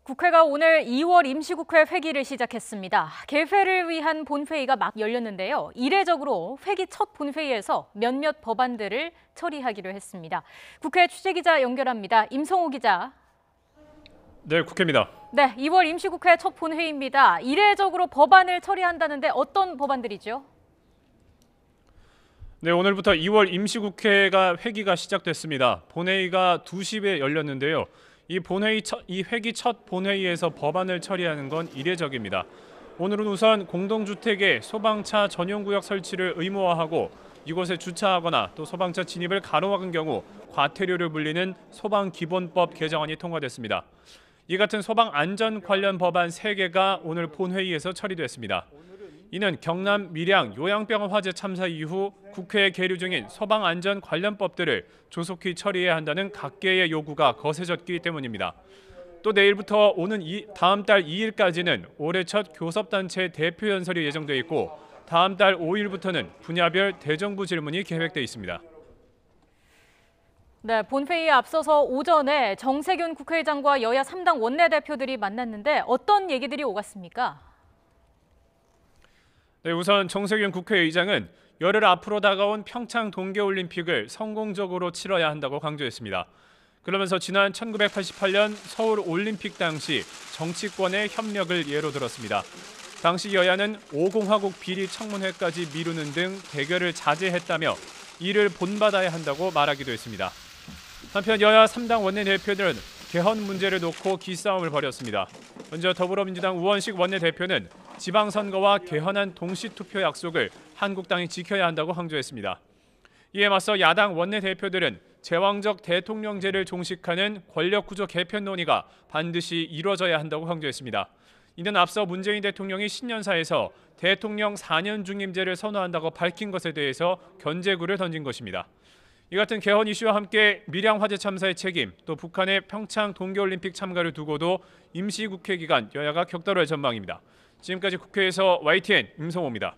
국회가 오늘 2월 임시국회 회기를 시작했습니다. 개회를 위한 본회의가 막 열렸는데요. 이례적으로 회기 첫 본회의에서 몇몇 법안들을 처리하기로 했습니다. 국회 취재기자 연결합니다. 임성호 기자. 네, 국회입니다. 네, 2월 임시국회 첫 본회의입니다. 이례적으로 법안을 처리한다는데 어떤 법안들이죠? 네, 오늘부터 2월 임시국회가 회기가 시작됐습니다. 본회의가 2시에 열렸는데요. 이 회기 첫 본회의에서 법안을 처리하는 건 이례적입니다. 오늘은 우선 공동주택의 소방차 전용구역 설치를 의무화하고 이곳에 주차하거나 또 소방차 진입을 가로막은 경우 과태료를 물리는 소방기본법 개정안이 통과됐습니다. 이 같은 소방 안전 관련 법안 3개가 오늘 본회의에서 처리됐습니다. 이는 경남 밀양 요양병원 화재 참사 이후 국회에 계류 중인 소방 안전 관련 법들을 조속히 처리해야 한다는 각계의 요구가 거세졌기 때문입니다. 또 내일부터 오는 다음 달 2일까지는 올해 첫 교섭단체 대표 연설이 예정돼 있고 다음 달 5일부터는 분야별 대정부 질문이 계획돼 있습니다. 네, 본회의에 앞서서 오전에 정세균 국회의장과 여야 3당 원내대표들이 만났는데 어떤 얘기들이 오갔습니까? 네, 우선 정세균 국회의장은 열흘 앞으로 다가온 평창 동계올림픽을 성공적으로 치러야 한다고 강조했습니다. 그러면서 지난 1988년 서울올림픽 당시 정치권의 협력을 예로 들었습니다. 당시 여야는 5공화국 비리 청문회까지 미루는 등 대결을 자제했다며 이를 본받아야 한다고 말하기도 했습니다. 한편 여야 3당 원내대표들은 개헌 문제를 놓고 기싸움을 벌였습니다. 먼저 더불어민주당 우원식 원내대표는 지방선거와 개헌안 동시투표 약속을 한국당이 지켜야 한다고 강조했습니다. 이에 맞서 야당 원내대표들은 제왕적 대통령제를 종식하는 권력구조 개편 논의가 반드시 이뤄져야 한다고 강조했습니다. 이는 앞서 문재인 대통령이 신년사에서 대통령 4년 중임제를 선호한다고 밝힌 것에 대해서 견제구를 던진 것입니다. 이 같은 개헌 이슈와 함께 밀양 화재 참사의 책임, 또 북한의 평창 동계올림픽 참가를 두고도 임시국회 기간 여야가 격돌할 전망입니다. 지금까지 국회에서 YTN 임성호입니다.